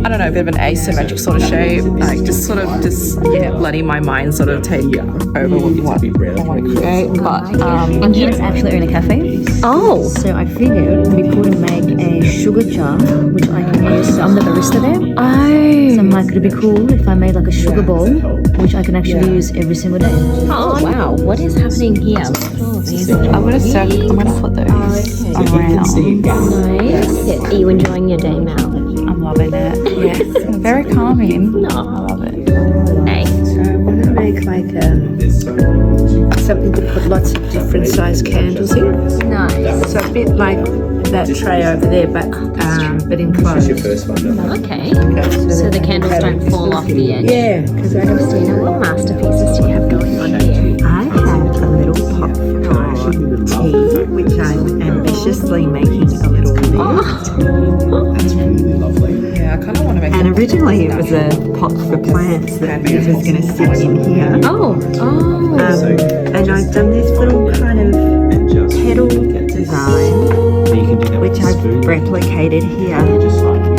I don't know, a bit of an asymmetric sort of shape. Like just letting my mind sort of take over with what I want to create. But and kids actually own a cafe. oh, So I figured it'd be cool to make a sugar jar, which I can use. So I'm the barista there. So I'm like, it'd be cool if I made like a sugar bowl, which I can actually use every single day. Oh wow, what is happening here? I'm gonna put those around. Nice. Are you enjoying your day, Mel? I'm loving it. Yes, very calming. I love it. Hey. So I want to make like something to put lots of different size candles in. Nice. So a bit like that tray over there, but enclosed. Okay. So the candles don't fall off the edge. Yeah, because I have Christina, what masterpieces do you have going on here? I have a little pot for tea, which I'm ambitiously making a little lid. That's really lovely. Yeah, I kind of want to make. And originally it was a pot for plants that was going to sit in here. And I've done this little kind of petal design, which I've replicated here.